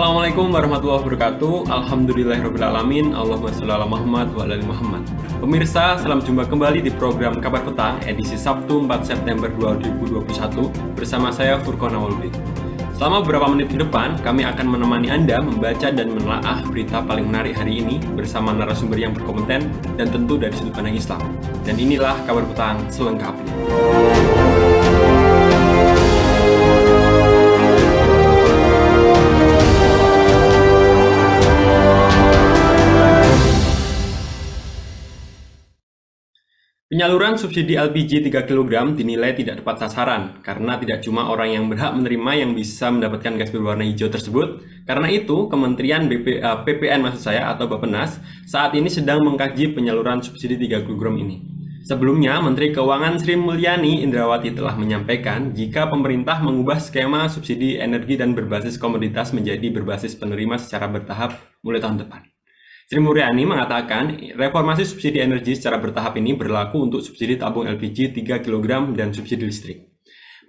Assalamualaikum warahmatullahi wabarakatuh. Alhamdulillahirrahmanirrahim. Allahumma sholli ala Muhammad wa ala ali Muhammad. Pemirsa, selamat jumpa kembali di program Kabar Petang edisi Sabtu 4 September 2021 bersama saya Furqon Awaludin. Selama beberapa menit ke depan, kami akan menemani Anda membaca dan menelaah berita paling menarik hari ini bersama narasumber yang berkompeten dan tentu dari sudut pandang Islam. Dan inilah Kabar Petang selengkapnya. Penyaluran subsidi LPG 3 kg dinilai tidak tepat sasaran karena tidak cuma orang yang berhak menerima yang bisa mendapatkan gas berwarna hijau tersebut. Karena itu, Kementerian PPN atau Bappenas saat ini sedang mengkaji penyaluran subsidi 3 kg ini. Sebelumnya, Menteri Keuangan Sri Mulyani Indrawati telah menyampaikan jika pemerintah mengubah skema subsidi energi dan berbasis komoditas menjadi berbasis penerima secara bertahap mulai tahun depan. Sri Mulyani mengatakan reformasi subsidi energi secara bertahap ini berlaku untuk subsidi tabung LPG 3 kg dan subsidi listrik.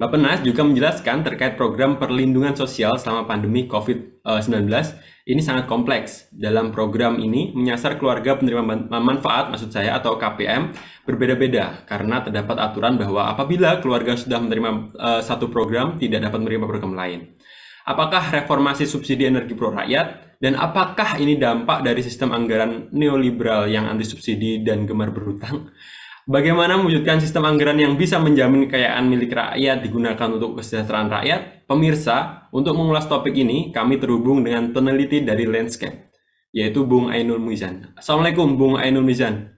Bappenas juga menjelaskan terkait program perlindungan sosial selama pandemi COVID-19 ini sangat kompleks. Dalam program ini menyasar keluarga penerima manfaat atau KPM berbeda-beda karena terdapat aturan bahwa apabila keluarga sudah menerima satu program tidak dapat menerima program lain. Apakah reformasi subsidi energi pro rakyat? Dan apakah ini dampak dari sistem anggaran neoliberal yang anti subsidi dan gemar berhutang? Bagaimana mewujudkan sistem anggaran yang bisa menjamin kekayaan milik rakyat digunakan untuk kesejahteraan rakyat? Pemirsa, untuk mengulas topik ini, kami terhubung dengan peneliti dari Landscape, yaitu Bung Ainul Mizan. Assalamualaikum, Bung Ainul Mizan.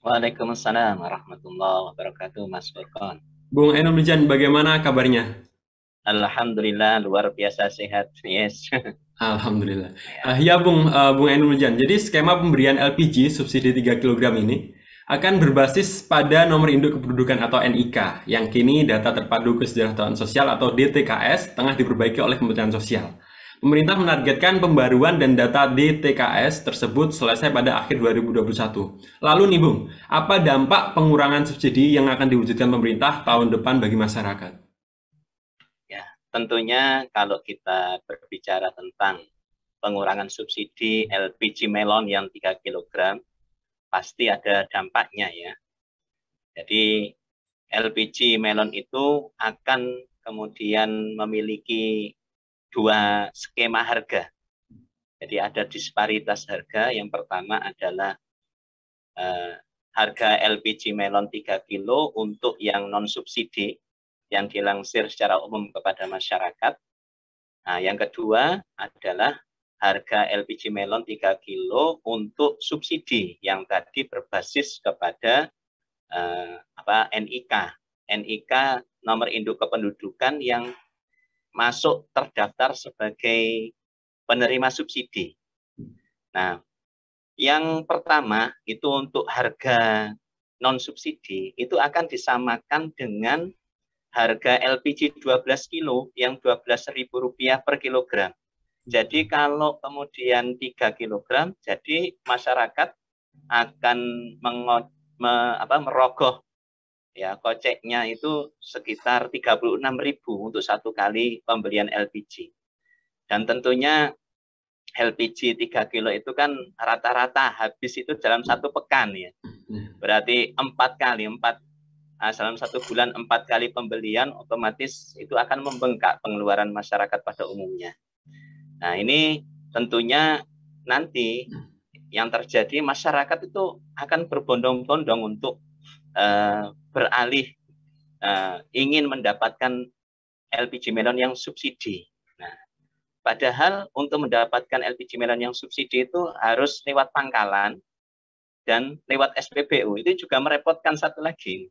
Waalaikumsalam warahmatullahi wabarakatuh, Mas Furqon. Bung Ainul Mizan, bagaimana kabarnya? Alhamdulillah, luar biasa sehat. Yes. Alhamdulillah. Ya Bung Ainul Mizan. Jadi skema pemberian LPG subsidi 3 kg ini akan berbasis pada nomor induk kependudukan atau NIK yang kini data terpadu kesejahteraan sosial atau DTKS tengah diperbaiki oleh Kementerian Sosial. Pemerintah menargetkan pembaruan dan data DTKS tersebut selesai pada akhir 2021. Lalu nih Bung, apa dampak pengurangan subsidi yang akan diwujudkan pemerintah tahun depan bagi masyarakat? Tentunya kalau kita berbicara tentang pengurangan subsidi LPG melon yang 3 kg, pasti ada dampaknya ya. Jadi LPG melon itu akan kemudian memiliki dua skema harga. Jadi ada disparitas harga. Yang pertama adalah harga LPG melon 3 kilo untuk yang non-subsidi, yang dilansir secara umum kepada masyarakat. Nah, yang kedua adalah harga LPG melon 3 kilo untuk subsidi yang tadi berbasis kepada NIK. NIK nomor induk kependudukan yang masuk terdaftar sebagai penerima subsidi. Nah, yang pertama itu untuk harga non-subsidi itu akan disamakan dengan harga LPG 12 kilo yang Rp12.000 per kilogram. Jadi kalau kemudian 3 kilogram, jadi masyarakat akan merogoh ya koceknya itu sekitar 36.000 untuk satu kali pembelian LPG. Dan tentunya LPG 3 kilo itu kan rata-rata habis itu dalam satu pekan ya. Berarti 4 kali, dalam satu bulan 4 kali pembelian, otomatis itu akan membengkak pengeluaran masyarakat pada umumnya. Nah, ini tentunya nanti yang terjadi masyarakat itu akan berbondong-bondong untuk beralih ingin mendapatkan LPG melon yang subsidi. Nah, padahal untuk mendapatkan LPG melon yang subsidi itu harus lewat pangkalan dan lewat SPBU. Itu juga merepotkan satu lagi.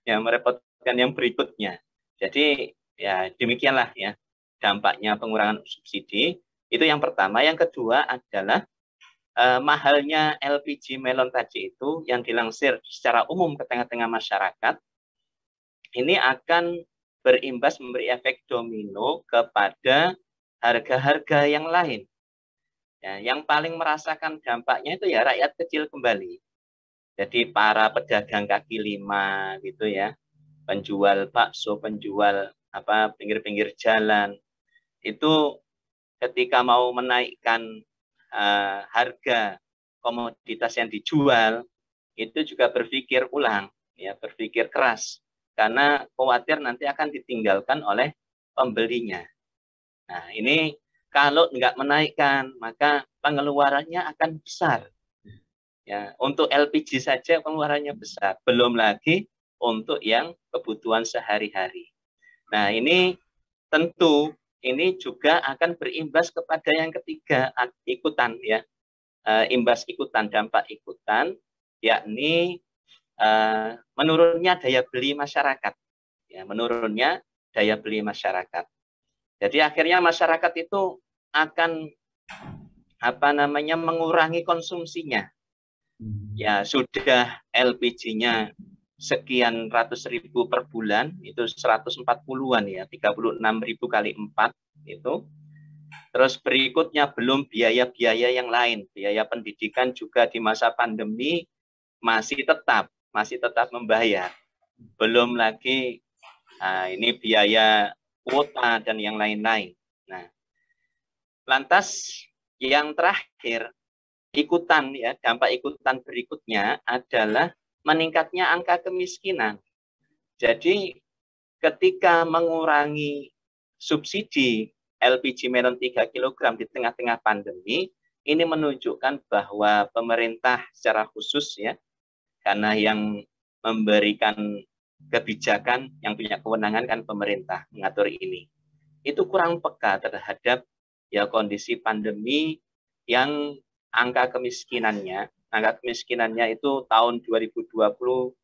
Yang merepotkan yang berikutnya. Jadi ya demikianlah ya dampaknya pengurangan subsidi. Itu yang pertama. Yang kedua adalah mahalnya LPG melon tadi itu yang dilansir secara umum ke tengah-tengah masyarakat. Ini akan berimbas memberi efek domino kepada harga-harga yang lain. Ya, yang paling merasakan dampaknya itu ya rakyat kecil kembali. Jadi para pedagang kaki lima gitu ya, penjual bakso, penjual pinggir-pinggir jalan, itu ketika mau menaikkan harga komoditas yang dijual, itu juga berpikir ulang, ya, berpikir keras, karena khawatir nanti akan ditinggalkan oleh pembelinya. Nah, ini kalau nggak menaikkan, maka pengeluarannya akan besar. Ya, untuk LPG saja pengeluarannya besar, belum lagi untuk yang kebutuhan sehari-hari. Nah, ini tentu ini juga akan berimbas kepada yang ketiga, ikutan, ya, imbas ikutan, dampak ikutan, yakni menurunnya daya beli masyarakat, ya, menurunnya daya beli masyarakat. Jadi akhirnya masyarakat itu akan mengurangi konsumsinya. Ya, sudah LPG-nya sekian ratus ribu per bulan, itu 140-an, ya, 36.000 kali 4 itu. Terus berikutnya belum biaya-biaya yang lain, biaya pendidikan juga di masa pandemi masih tetap membayar. Belum lagi ini biaya kuota dan yang lain-lain. Nah, lantas yang terakhir, ikutan, ya, dampak ikutan berikutnya adalah meningkatnya angka kemiskinan. Jadi ketika mengurangi subsidi LPG melon 3 kg di tengah-tengah pandemi, ini menunjukkan bahwa pemerintah secara khusus, ya, karena yang memberikan kebijakan, yang punya kewenangan kan pemerintah mengatur ini, itu kurang peka terhadap, ya, kondisi pandemi yang angka kemiskinannya itu tahun 2020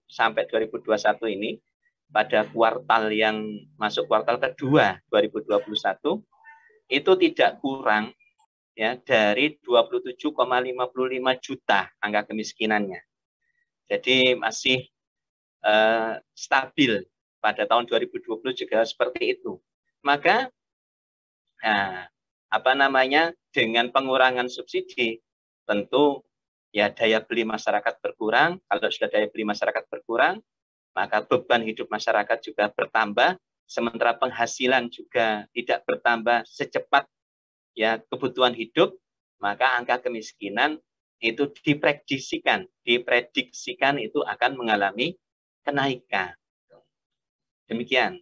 sampai 2021 ini, pada kuartal yang masuk kuartal kedua 2021 itu tidak kurang, ya, dari 27,55 juta angka kemiskinannya. Jadi masih stabil pada tahun 2020 juga seperti itu. Maka dengan pengurangan subsidi, tentu, ya, daya beli masyarakat berkurang. Kalau sudah daya beli masyarakat berkurang, maka beban hidup masyarakat juga bertambah, sementara penghasilan juga tidak bertambah secepat, ya, kebutuhan hidup, maka angka kemiskinan itu diprediksikan itu akan mengalami kenaikan. Demikian.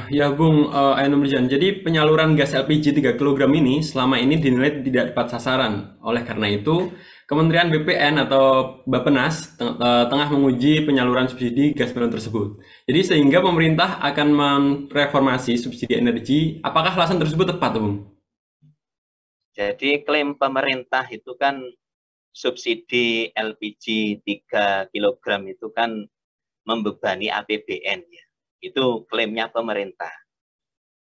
Ya Bung Ainul Mirjan, jadi penyaluran gas LPG 3 kg ini selama ini dinilai tidak tepat sasaran. Oleh karena itu, Kementerian BPN atau Bappenas tengah menguji penyaluran subsidi gas melon tersebut. Jadi sehingga pemerintah akan mereformasi subsidi energi. Apakah alasan tersebut tepat, Bung? Jadi klaim pemerintah itu kan subsidi LPG 3 kg itu kan membebani APBN, ya. Itu klaimnya pemerintah.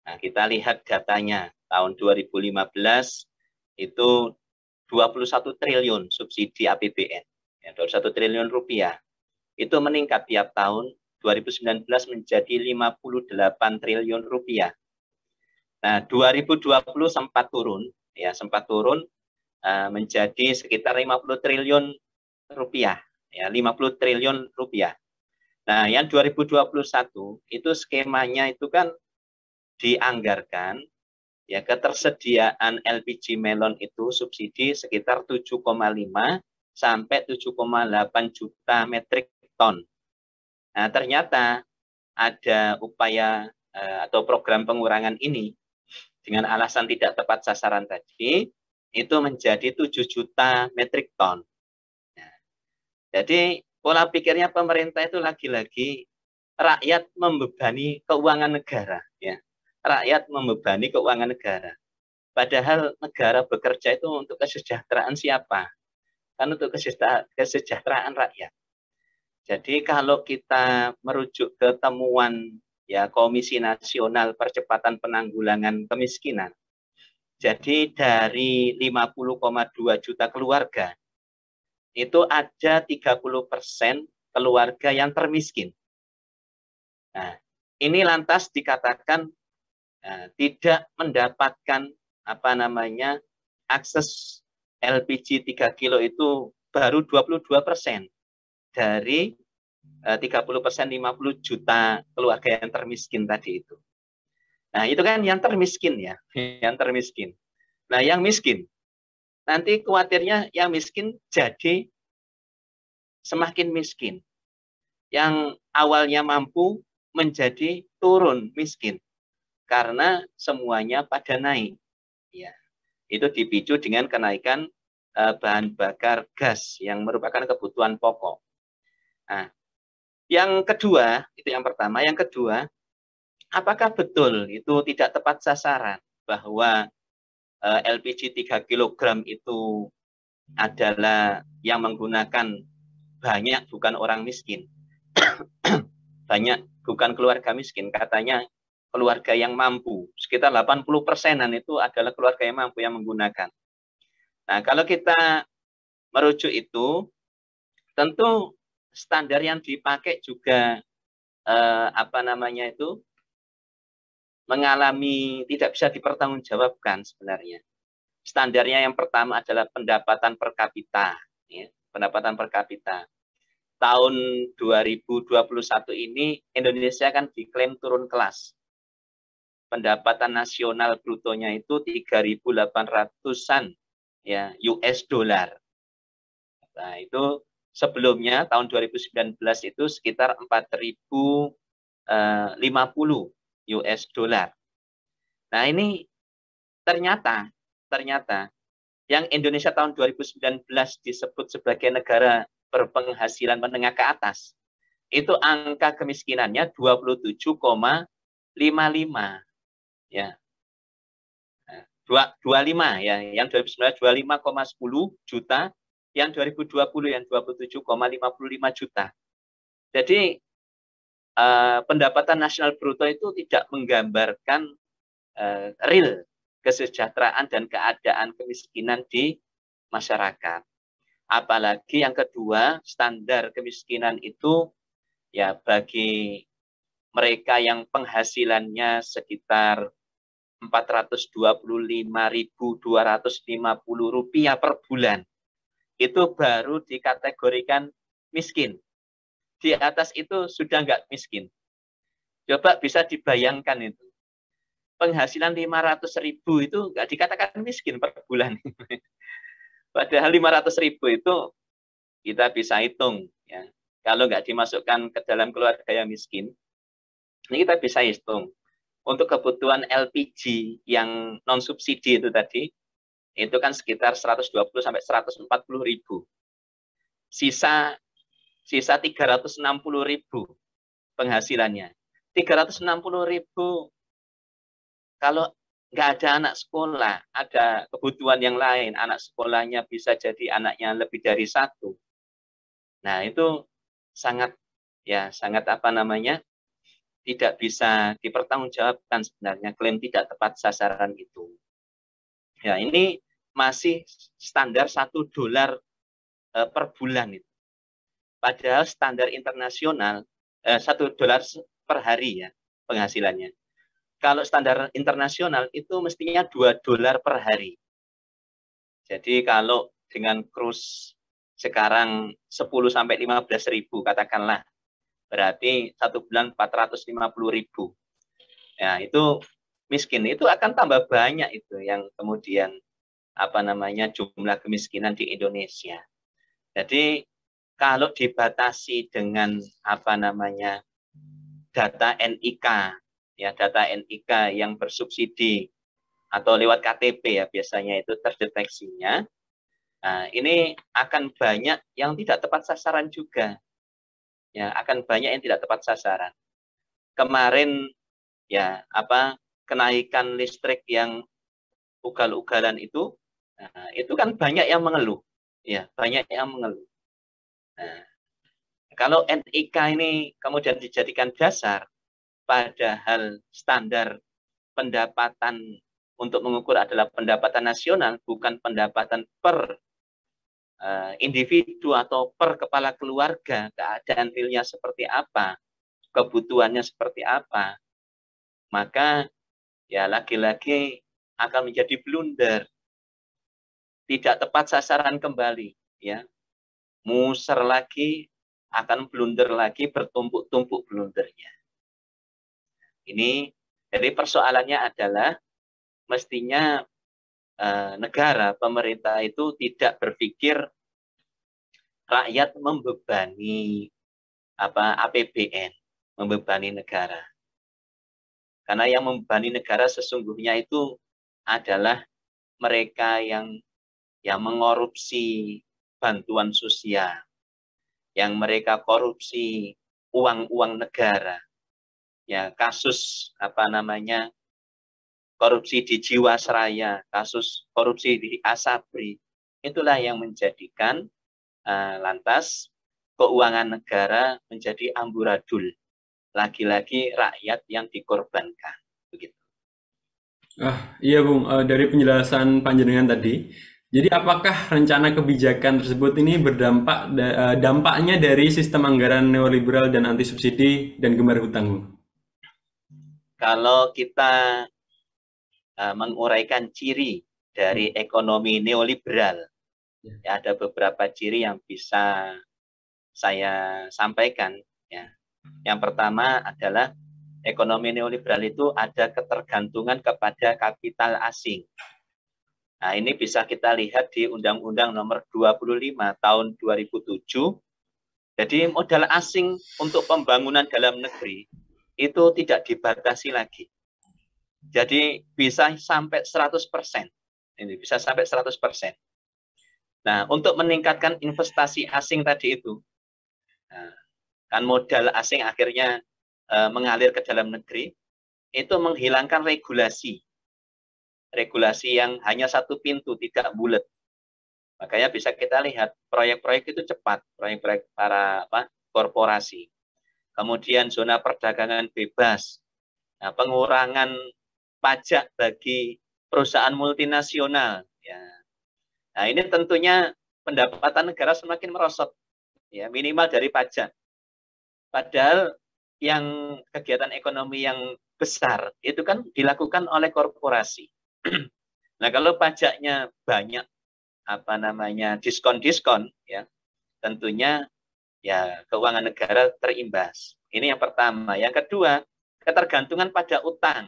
Nah, kita lihat datanya. Tahun 2015 itu 21 triliun subsidi APBN. Ya, 21 triliun rupiah. Itu meningkat tiap tahun. 2019 menjadi 58 triliun rupiah. Nah, 2020 sempat turun, ya, menjadi sekitar 50 triliun rupiah, ya, 50 triliun rupiah. Nah, yang 2021 itu skemanya itu kan dianggarkan, ya, ketersediaan LPG melon itu subsidi sekitar 7,5 sampai 7,8 juta metrik ton. Nah, ternyata ada upaya atau program pengurangan ini dengan alasan tidak tepat sasaran tadi, itu menjadi 7 juta metrik ton. Nah, jadi pola pikirnya pemerintah itu lagi-lagi rakyat membebani keuangan negara, ya. Rakyat membebani keuangan negara. Padahal negara bekerja itu untuk kesejahteraan siapa? Kan untuk kesejahteraan rakyat. Jadi kalau kita merujuk ke temuan, ya, Komisi Nasional Percepatan Penanggulangan Kemiskinan, jadi dari 50,2 juta keluarga, itu ada 30% keluarga yang termiskin. Nah, ini lantas dikatakan tidak mendapatkan akses LPG 3 kilo itu baru 22% dari 30% 50 juta keluarga yang termiskin tadi itu. Nah, itu kan yang termiskin ya, yang termiskin. Nah, yang miskin, nanti khawatirnya yang miskin jadi semakin miskin. Yang awalnya mampu menjadi turun miskin karena semuanya pada naik. Ya, itu dipicu dengan kenaikan bahan bakar gas yang merupakan kebutuhan pokok. Nah, yang kedua, itu yang pertama. Yang kedua, apakah betul itu tidak tepat sasaran bahwa LPG 3 kg itu adalah yang menggunakan banyak bukan orang miskin. Banyak bukan keluarga miskin, katanya keluarga yang mampu. Sekitar 80%-an itu adalah keluarga yang mampu yang menggunakan. Nah, kalau kita merujuk itu, tentu standar yang dipakai juga mengalami tidak bisa dipertanggungjawabkan sebenarnya. Standarnya yang pertama adalah pendapatan per kapita, ya, pendapatan per kapita. Tahun 2021 ini Indonesia kan diklaim turun kelas. Pendapatan nasional brutonya itu 3.800-an ya US dollar. Nah, itu sebelumnya tahun 2019 itu sekitar 4.050 US dollar. Nah, ini ternyata yang Indonesia tahun 2019 disebut sebagai negara berpenghasilan menengah ke atas, itu angka kemiskinannya 27,55 ya. 25 ya, yang 2019 25,10 juta, yang 2020 yang 27,55 juta. Jadi pendapatan nasional bruto itu tidak menggambarkan real kesejahteraan dan keadaan kemiskinan di masyarakat. Apalagi yang kedua, standar kemiskinan itu ya bagi mereka yang penghasilannya sekitar Rp425.250 per bulan. Itu baru dikategorikan miskin. Di atas itu sudah nggak miskin. Coba bisa dibayangkan itu. Penghasilan 500.000 itu nggak dikatakan miskin per bulan. Padahal 500.000 itu kita bisa hitung. Ya. Kalau nggak dimasukkan ke dalam keluarga yang miskin, ini kita bisa hitung. Untuk kebutuhan LPG yang non subsidi itu tadi, itu kan sekitar 120 sampai 140 ribu. Sisa 360 ribu penghasilannya. 360 ribu kalau nggak ada anak sekolah, ada kebutuhan yang lain, anak sekolahnya bisa jadi anaknya lebih dari satu. Nah, itu sangat tidak bisa dipertanggungjawabkan sebenarnya klaim tidak tepat sasaran itu. Ya, ini masih standar $1 per bulan itu. Padahal standar internasional $1 per hari ya penghasilannya. Kalau standar internasional itu mestinya $2 per hari. Jadi kalau dengan kurs sekarang 10 sampai 15 ribu katakanlah, berarti satu bulan 450 ribu. Ya, itu miskin itu akan tambah banyak itu yang kemudian jumlah kemiskinan di Indonesia. Jadi kalau dibatasi dengan data NIK ya, data NIK yang bersubsidi atau lewat KTP ya biasanya itu terdeteksinya. Nah, ini akan banyak yang tidak tepat sasaran juga. Ya, akan banyak yang tidak tepat sasaran. Kemarin ya kenaikan listrik yang ugal-ugalan itu, nah, itu kan banyak yang mengeluh. Ya, banyak yang mengeluh. Nah, kalau NIK ini kemudian dijadikan dasar, padahal standar pendapatan untuk mengukur adalah pendapatan nasional, bukan pendapatan per individu atau per kepala keluarga, keadaan realnya seperti apa, kebutuhannya seperti apa, maka ya lagi-lagi akan menjadi blunder, tidak tepat sasaran kembali, ya, muser lagi, akan blunder lagi, bertumpuk-tumpuk blundernya. Ini Jadi persoalannya adalah mestinya negara, pemerintah itu tidak berpikir rakyat membebani APBN, membebani negara. Karena yang membebani negara sesungguhnya itu adalah mereka yang mengkorupsi bantuan sosial, yang mereka korupsi uang-uang negara. Ya, kasus korupsi di Jiwasraya, kasus korupsi di Asabri, itulah yang menjadikan lantas keuangan negara menjadi amburadul. Lagi-lagi rakyat yang dikorbankan. Begitu. Iya Bung, dari penjelasan panjenengan tadi, jadi apakah rencana kebijakan tersebut ini dampaknya dari sistem anggaran neoliberal dan anti subsidi dan gemar hutang, Bung? Kalau kita menguraikan ciri dari ekonomi neoliberal, ya, ada beberapa ciri yang bisa saya sampaikan. Ya. Yang pertama adalah ekonomi neoliberal itu ada ketergantungan kepada kapital asing. Nah, ini bisa kita lihat di Undang-Undang Nomor 25 tahun 2007. Jadi modal asing untuk pembangunan dalam negeri itu tidak dibatasi lagi. Jadi bisa sampai 100%. Ini bisa sampai 100%. Nah, untuk meningkatkan investasi asing tadi itu, kan modal asing akhirnya mengalir ke dalam negeri, itu menghilangkan regulasi yang hanya satu pintu, tidak bulat. Makanya bisa kita lihat proyek-proyek itu cepat, proyek-proyek para korporasi. Kemudian zona perdagangan bebas, nah, pengurangan pajak bagi perusahaan multinasional. Ya. Nah, ini tentunya pendapatan negara semakin merosot, ya, minimal dari pajak. Padahal yang kegiatan ekonomi yang besar itu kan dilakukan oleh korporasi. Nah, kalau pajaknya banyak, diskon-diskon, ya, tentunya ya keuangan negara terimbas. Ini yang pertama. Yang kedua, ketergantungan pada utang,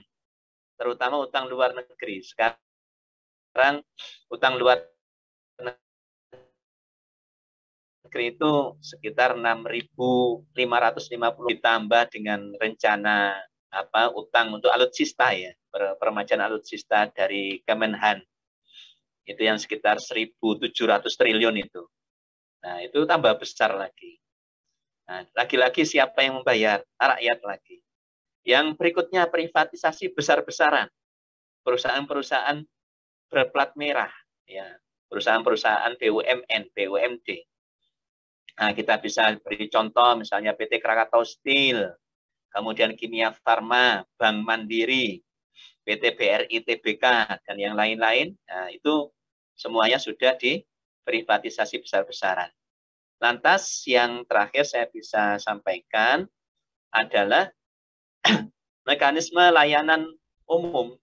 terutama utang luar negeri. Sekarang utang luar negeri itu sekitar 6.550 ditambah dengan rencana utang untuk alutsista, ya, permajaan alutsista dari Kemenhan. Itu yang sekitar 1.700 triliun itu. Nah, itu tambah besar lagi. Nah, lagi-lagi siapa yang membayar? Rakyat lagi. Yang berikutnya privatisasi besar-besaran. Perusahaan-perusahaan berplat merah, ya, perusahaan-perusahaan BUMN, BUMD. Nah, kita bisa beri contoh misalnya PT Krakatau Steel, kemudian Kimia Farma, Bank Mandiri, PT BRI Tbk, dan yang lain-lain. Nah, itu semuanya sudah diprivatisasi besar-besaran. Lantas yang terakhir saya bisa sampaikan adalah mekanisme layanan umum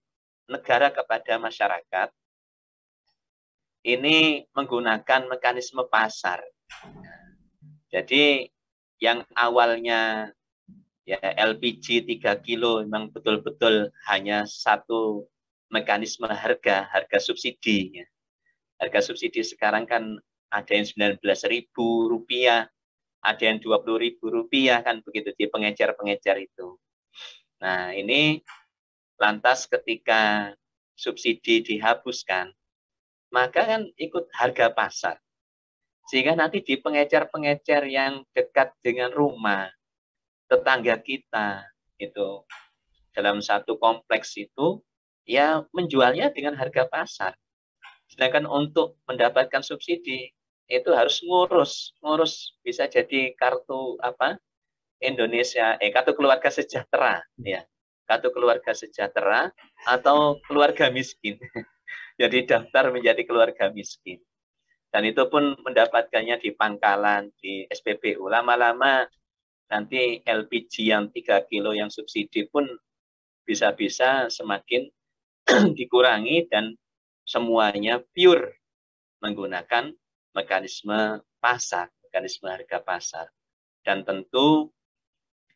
negara kepada masyarakat ini menggunakan mekanisme pasar. Jadi yang awalnya ya LPG 3 kilo memang betul-betul hanya satu mekanisme harga subsidi. Ya. Harga subsidi sekarang kan ada yang Rp19.000, ada yang Rp20.000 kan begitu di pengecer-pengecer itu. Nah, ini lantas ketika subsidi dihapuskan, maka kan ikut harga pasar. Sehingga nanti di pengecer-pengecer yang dekat dengan rumah, tetangga kita, itu dalam satu kompleks itu, ya menjualnya dengan harga pasar. Sedangkan untuk mendapatkan subsidi, itu harus ngurus bisa jadi kartu kartu keluarga sejahtera, ya, kartu keluarga sejahtera atau keluarga miskin. Jadi daftar menjadi keluarga miskin. Dan itu pun mendapatkannya di pangkalan, di SPBU. Lama-lama nanti LPG yang 3 kilo yang subsidi pun bisa-bisa semakin dikurangi dan semuanya pure menggunakan mekanisme pasar, mekanisme harga pasar. Dan tentu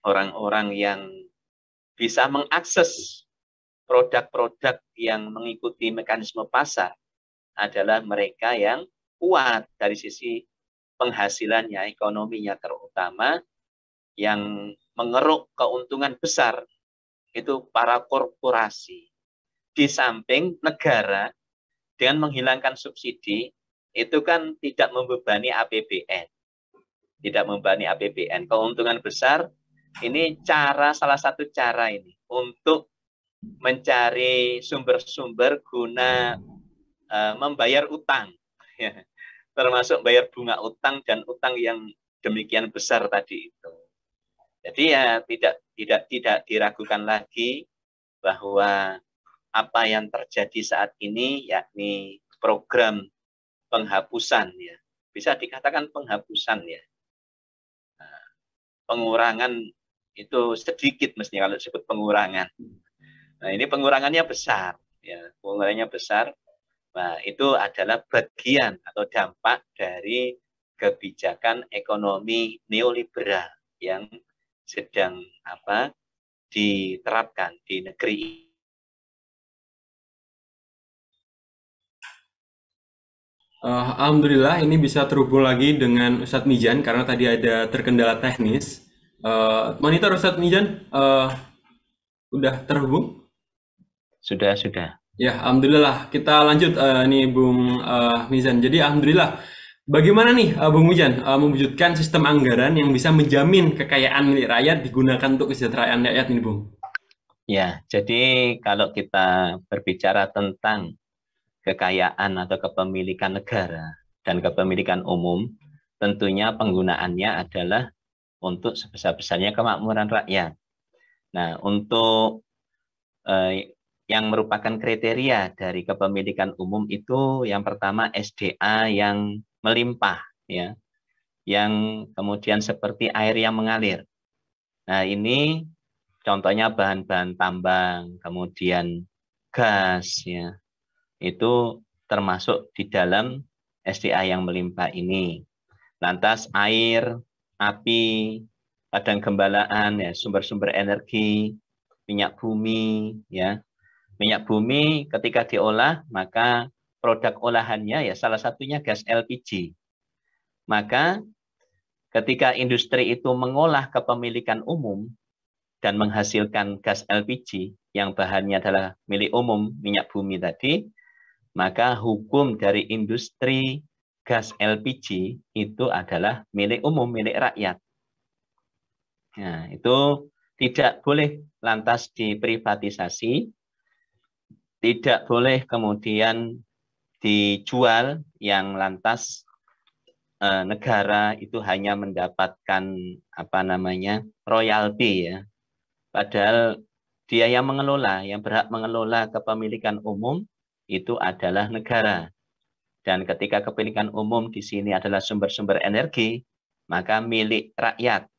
orang-orang yang bisa mengakses produk-produk yang mengikuti mekanisme pasar adalah mereka yang kuat dari sisi penghasilannya, ekonominya, terutama yang mengeruk keuntungan besar itu para korporasi. Di samping negara dengan menghilangkan subsidi itu kan tidak membebani APBN. Tidak membebani APBN. Keuntungan besar ini salah satu cara ini untuk mencari sumber-sumber guna membayar utang. Termasuk bayar bunga utang dan utang yang demikian besar tadi itu. Jadi ya tidak diragukan lagi bahwa apa yang terjadi saat ini yakni program penghapusan ya, bisa dikatakan penghapusan ya, pengurangan itu sedikit mestinya kalau disebut pengurangan. Nah ini pengurangannya besar ya, pengurangannya besar. Nah itu adalah bagian atau dampak dari kebijakan ekonomi neoliberal yang sedang diterapkan di negeri ini. Alhamdulillah ini bisa terhubung lagi dengan Ustadz Mijan karena tadi ada terkendala teknis. Monitor Ustadz Mijan udah terhubung? Sudah. Ya, alhamdulillah. Kita lanjut nih Bung Mizan. Jadi alhamdulillah. Bagaimana nih Bung Mizan mewujudkan sistem anggaran yang bisa menjamin kekayaan milik rakyat digunakan untuk kesejahteraan rakyat ini, Bung? Ya, jadi kalau kita berbicara tentang kekayaan atau kepemilikan negara dan kepemilikan umum, tentunya penggunaannya adalah untuk sebesar-besarnya kemakmuran rakyat. Nah, untuk yang merupakan kriteria dari kepemilikan umum itu yang pertama SDA yang melimpah, ya, yang kemudian seperti air yang mengalir. Nah, ini contohnya bahan-bahan tambang, kemudian gas, ya, itu termasuk di dalam SDA yang melimpah ini. Lantas air, api, padang gembalaan, ya, sumber-sumber energi, minyak bumi, ya. Minyak bumi ketika diolah, maka produk olahannya ya salah satunya gas LPG. Maka ketika industri itu mengolah kepemilikan umum dan menghasilkan gas LPG yang bahannya adalah milik umum, minyak bumi tadi, maka hukum dari industri gas LPG itu adalah milik umum, milik rakyat. Nah, itu tidak boleh lantas diprivatisasi, tidak boleh kemudian dijual yang lantas negara itu hanya mendapatkan royalti ya. Padahal dia yang mengelola, yang berhak mengelola kepemilikan umum itu adalah negara. Dan ketika kepemilikan umum di sini adalah sumber-sumber energi, maka milik rakyat.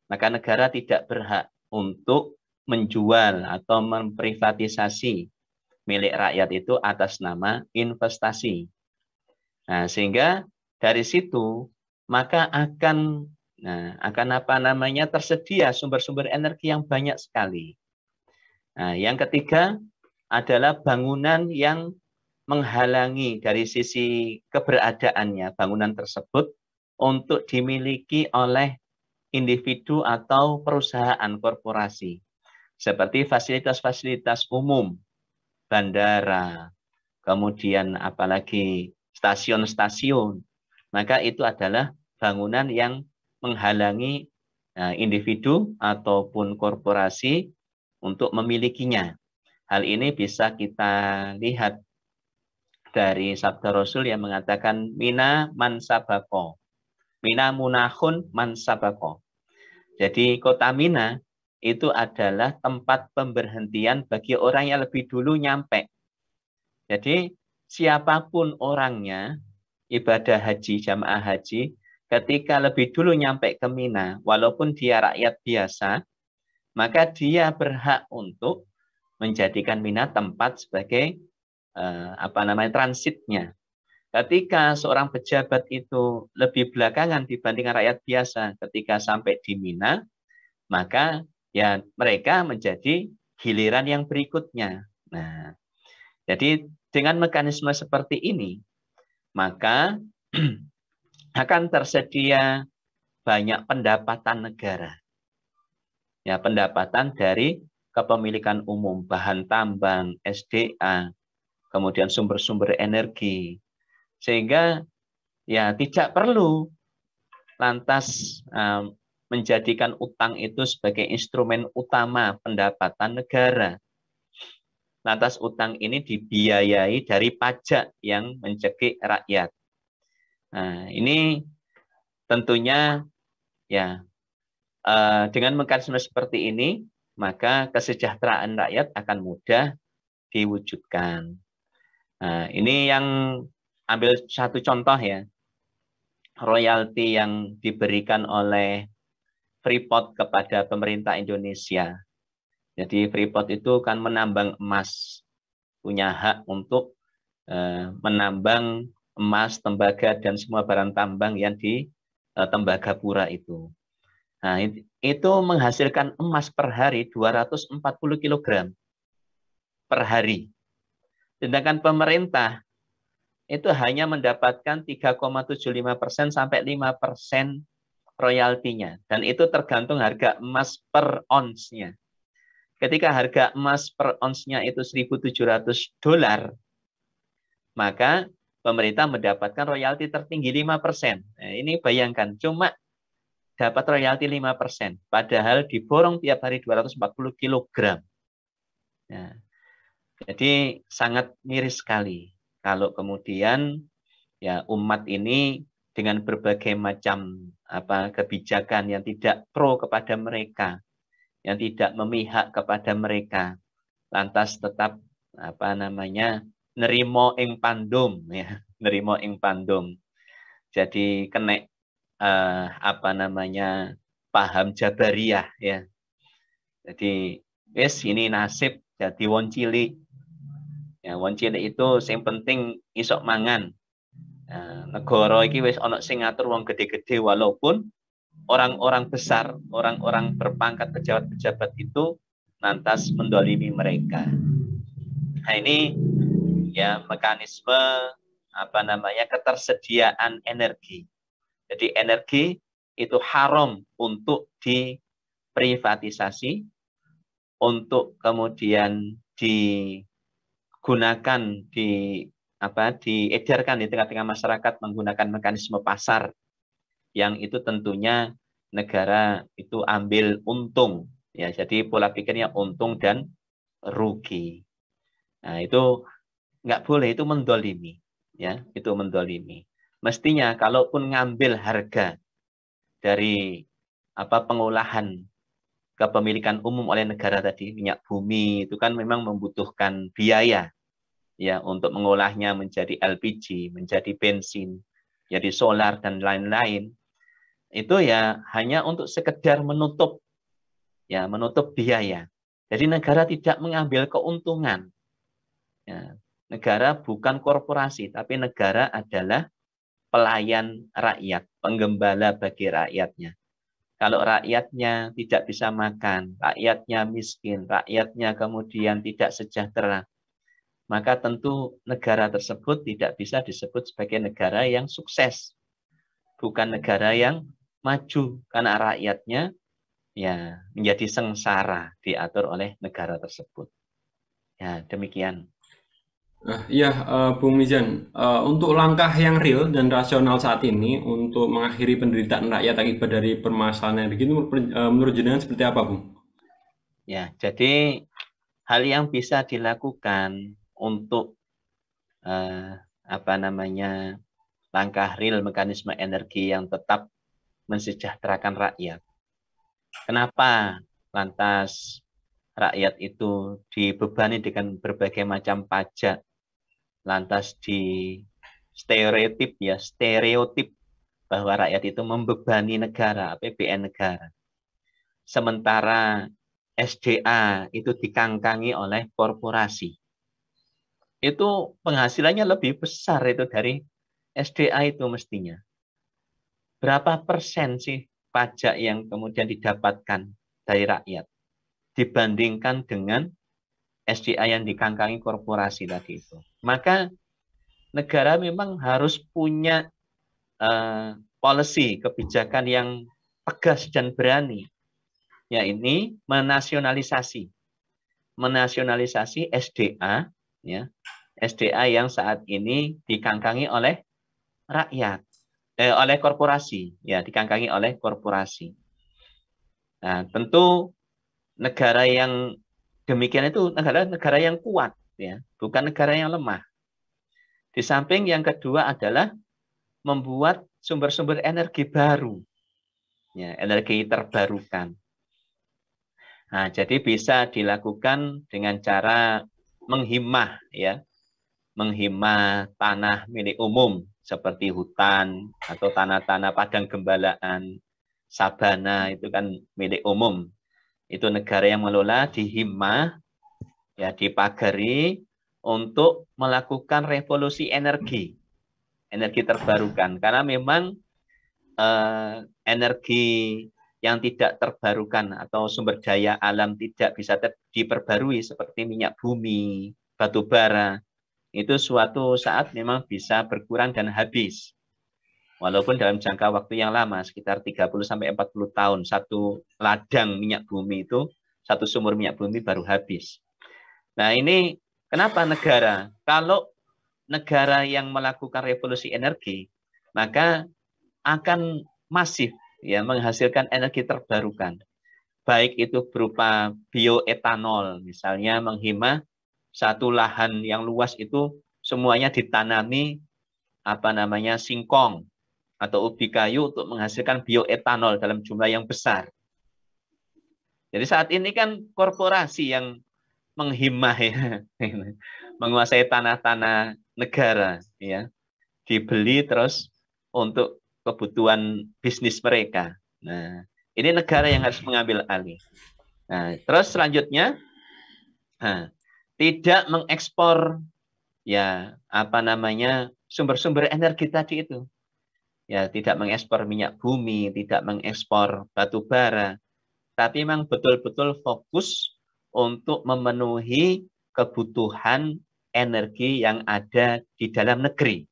Maka negara tidak berhak untuk menjual atau memprivatisasi milik rakyat itu atas nama investasi. Nah, sehingga dari situ maka akan tersedia sumber-sumber energi yang banyak sekali. Nah, yang ketiga adalah bangunan yang menghalangi dari sisi keberadaannya bangunan tersebut untuk dimiliki oleh individu atau perusahaan korporasi. Seperti fasilitas-fasilitas umum, bandara, kemudian apalagi stasiun-stasiun, maka itu adalah bangunan yang menghalangi individu ataupun korporasi untuk memilikinya. Hal ini bisa kita lihat dari sabda Rasul yang mengatakan mina man sabako, mina munahun man sabako. Jadi kota Mina itu adalah tempat pemberhentian bagi orang yang lebih dulu nyampe. Jadi siapapun orangnya, ibadah haji, jamaah haji, ketika lebih dulu nyampe ke Mina, walaupun dia rakyat biasa, maka dia berhak untuk menjadikan Mina tempat sebagai transitnya. Ketika seorang pejabat itu lebih belakangan dibandingkan rakyat biasa, ketika sampai di Mina, maka ya mereka menjadi giliran yang berikutnya. Nah, jadi dengan mekanisme seperti ini, maka akan tersedia banyak pendapatan negara. Ya, pendapatan dari kepemilikan umum, bahan tambang, SDA, kemudian sumber-sumber energi. Sehingga ya tidak perlu lantas menjadikan utang itu sebagai instrumen utama pendapatan negara. Lantas utang ini dibiayai dari pajak yang mencekik rakyat. Nah, ini tentunya ya dengan mekanisme seperti ini, maka kesejahteraan rakyat akan mudah diwujudkan. Nah, ini yang ambil satu contoh ya, royalti yang diberikan oleh Freeport kepada pemerintah Indonesia. Jadi Freeport itu kan menambang emas, punya hak untuk menambang emas, tembaga, dan semua barang tambang yang di Tembagapura itu. Nah, itu menghasilkan emas per hari 240 kg per hari. Sedangkan pemerintah itu hanya mendapatkan 3,75% sampai 5% royaltinya. Dan itu tergantung harga emas per onsnya. Ketika harga emas per onsnya itu $1.700, maka pemerintah mendapatkan royalti tertinggi 5%. Nah, ini bayangkan, cuma dapat royalti 5%. Padahal diborong tiap hari 240 kg. Nah, jadi sangat miris sekali kalau kemudian ya umat ini dengan berbagai macam kebijakan yang tidak pro kepada mereka, yang tidak memihak kepada mereka, lantas tetap nerimo ing pandum ya, nerimo ing pandum. Jadi kena paham Jabariyah ya. Jadi ini nasib jadi wong cilik. Ya, wong cilik itu yang penting isok mangan. Negara iki wis ana sing ngatur wong gede-gede, walaupun orang-orang besar, orang-orang berpangkat pejabat-pejabat itu lantas mendolimi mereka. Nah, ini ya mekanisme ketersediaan energi. Jadi energi itu haram untuk diprivatisasi, untuk kemudian digunakan diedarkan di tengah-tengah masyarakat menggunakan mekanisme pasar yang itu tentunya negara itu ambil untung ya. Jadi pola pikirnya untung dan rugi. Nah, itu nggak boleh, itu mendolimi ya, itu mendolimi. Mestinya kalaupun ngambil harga dari pengolahan kepemilikan umum oleh negara tadi, minyak bumi itu kan memang membutuhkan biaya ya untuk mengolahnya menjadi LPG, menjadi bensin, jadi solar dan lain-lain. Itu ya hanya untuk sekedar menutup biaya. Jadi negara tidak mengambil keuntungan. Ya, negara bukan korporasi, tapi negara adalah pelayan rakyat, penggembala bagi rakyatnya. Kalau rakyatnya tidak bisa makan, rakyatnya miskin, rakyatnya kemudian tidak sejahtera, maka tentu negara tersebut tidak bisa disebut sebagai negara yang sukses. Bukan negara yang maju, karena rakyatnya ya menjadi sengsara diatur oleh negara tersebut. Ya, demikian. Iya, Bung Mizan, untuk langkah yang real dan rasional saat ini untuk mengakhiri penderitaan rakyat akibat dari permasalahan energi itu menurut jenengan seperti apa, Bung? Ya, jadi hal yang bisa dilakukan untuk langkah real mekanisme energi yang tetap mensejahterakan rakyat. Kenapa lantas rakyat itu dibebani dengan berbagai macam pajak, lantas di stereotip bahwa rakyat itu membebani negara, APBN negara. Sementara SDA itu dikangkangi oleh korporasi. Itu penghasilannya lebih besar itu dari SDA itu mestinya. Berapa persen sih pajak yang kemudian didapatkan dari rakyat? dibandingkan dengan SDA yang dikangkangi korporasi tadi itu. Maka negara memang harus punya policy, kebijakan yang tegas dan berani, yaitu menasionalisasi SDA, ya, SDA yang saat ini dikangkangi oleh rakyat, oleh korporasi, ya, dikangkangi oleh korporasi. Nah, tentu negara yang demikian itu negara yang kuat, ya, bukan negara yang lemah. Di samping yang kedua adalah membuat sumber-sumber energi baru, ya, energi terbarukan. Nah, jadi bisa dilakukan dengan cara menghimah, ya, menghimah tanah milik umum seperti hutan atau tanah-tanah padang gembalaan, sabana itu kan milik umum. Itu negara yang mengelola, dihimah, ya, dipagari untuk melakukan revolusi energi terbarukan. Karena memang energi yang tidak terbarukan atau sumber daya alam tidak bisa diperbarui seperti minyak bumi, batu bara, itu suatu saat memang bisa berkurang dan habis. Walaupun dalam jangka waktu yang lama, sekitar 30-40 tahun, satu ladang minyak bumi itu, satu sumur minyak bumi baru habis. Nah, ini kenapa negara? Kalau negara yang melakukan revolusi energi, maka akan masif, ya, menghasilkan energi terbarukan. Baik itu berupa bioetanol, misalnya menghimah satu lahan yang luas itu semuanya ditanami singkong atau ubi kayu untuk menghasilkan bioetanol dalam jumlah yang besar. Jadi saat ini kan korporasi yang menghimah, ya, menguasai tanah-tanah negara, ya, dibeli terus untuk kebutuhan bisnis mereka. Nah, ini negara yang harus mengambil alih. Nah, terus selanjutnya, tidak mengekspor, ya, sumber-sumber energi tadi itu. Ya, tidak mengekspor minyak bumi, tidak mengekspor batu bara, tapi memang betul-betul fokus untuk memenuhi kebutuhan energi yang ada di dalam negeri.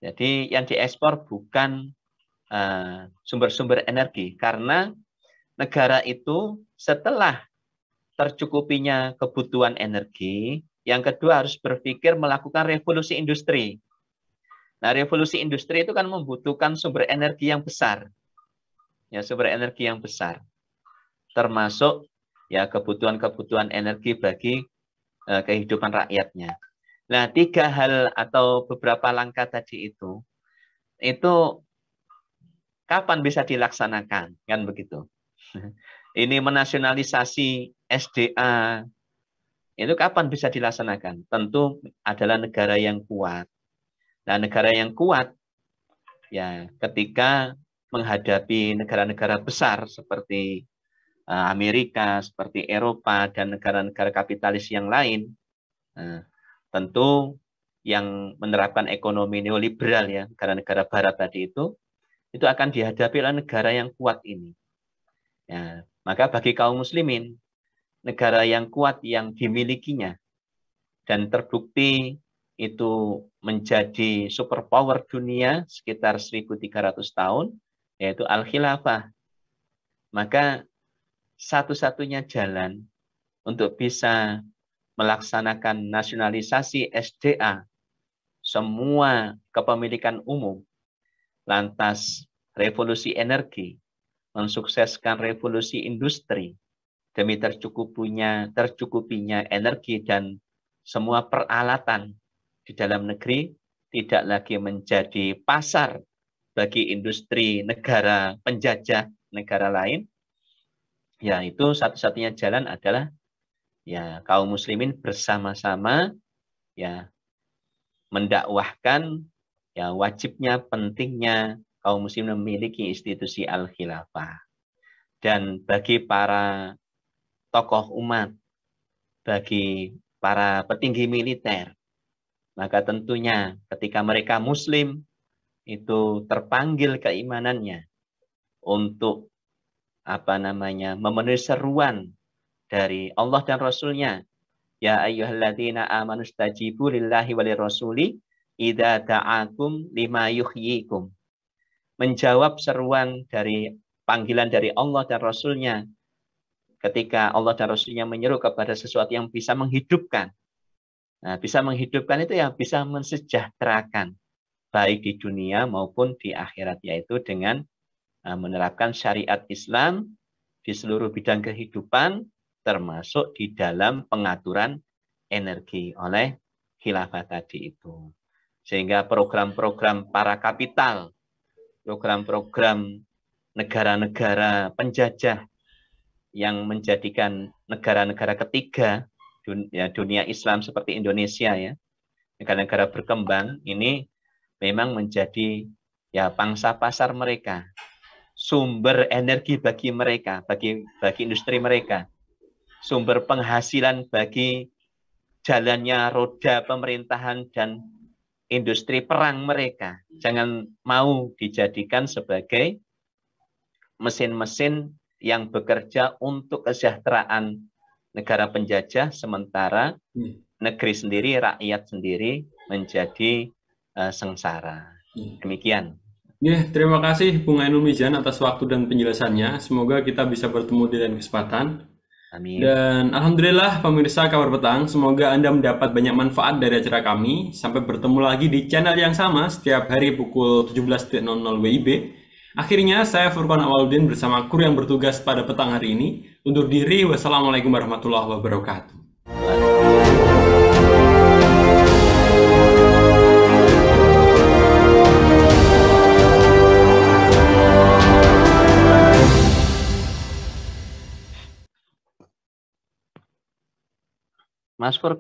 Jadi yang diekspor bukan sumber-sumber energi, karena negara itu setelah tercukupinya kebutuhan energi, yang kedua harus berpikir melakukan revolusi industri. Nah, revolusi industri itu kan membutuhkan sumber energi yang besar. Ya, sumber energi yang besar. Termasuk, ya, kebutuhan-kebutuhan energi bagi kehidupan rakyatnya. Nah, 3 hal atau beberapa langkah tadi itu kapan bisa dilaksanakan? Kan begitu. Ini menasionalisasi SDA, itu kapan bisa dilaksanakan? Tentu adalah negara yang kuat. Nah, negara yang kuat, ya, ketika menghadapi negara-negara besar seperti Amerika, seperti Eropa, dan negara-negara kapitalis yang lain, tentu yang menerapkan ekonomi neoliberal, ya, negara-negara barat tadi itu akan dihadapi oleh negara yang kuat ini. Ya, maka bagi kaum muslimin, negara yang kuat yang dimilikinya dan terbukti itu menjadi superpower dunia sekitar 1.300 tahun, yaitu Al-Khilafah. Maka satu-satunya jalan untuk bisa melaksanakan nasionalisasi SDA, semua kepemilikan umum, lantas revolusi energi, mensukseskan revolusi industri, demi tercukupinya energi dan semua peralatan di dalam negeri tidak lagi menjadi pasar bagi industri negara penjajah negara lain, ya, itu satu-satunya jalan adalah, ya, kaum muslimin bersama-sama, ya, mendakwahkan, ya, wajibnya, pentingnya kaum muslimin memiliki institusi Al-Khilafah. Dan bagi para tokoh umat, bagi para petinggi militer, maka tentunya ketika mereka muslim itu terpanggil keimanannya untuk memenuhi seruan dari Allah dan Rasulnya. Ya ayyuhalladzina amanu stajibu lillahi walirrasuli idza da'akum lima yuhyikum. Menjawab seruan dari panggilan dari Allah dan Rasulnya ketika Allah dan Rasulnya menyeru kepada sesuatu yang bisa menghidupkan. Nah, bisa menghidupkan itu yang bisa mensejahterakan baik di dunia maupun di akhirat, yaitu dengan menerapkan syariat Islam di seluruh bidang kehidupan, termasuk di dalam pengaturan energi oleh khilafah tadi itu. Sehingga program-program para kapital, program-program negara-negara penjajah yang menjadikan negara-negara ketiga dunia Islam seperti Indonesia ya, negara-negara berkembang ini memang menjadi ya pangsa pasar mereka, sumber energi bagi mereka, bagi industri mereka, sumber penghasilan bagi jalannya roda pemerintahan dan industri perang mereka. Jangan mau dijadikan sebagai mesin-mesin yang bekerja untuk kesejahteraan negara penjajah, sementara negeri sendiri, rakyat sendiri menjadi sengsara. Demikian. Ya, terima kasih Bung Ainul Mizan atas waktu dan penjelasannya. Semoga kita bisa bertemu di lain kesempatan. Amin. Dan alhamdulillah pemirsa Kabar Petang, semoga Anda mendapat banyak manfaat dari acara kami. Sampai bertemu lagi di channel yang sama setiap hari pukul 17.00 WIB. Akhirnya saya Furqan Awaludin bersama kru yang bertugas pada petang hari ini undur diri. Wassalamualaikum warahmatullahi wabarakatuh. Mas Furqan.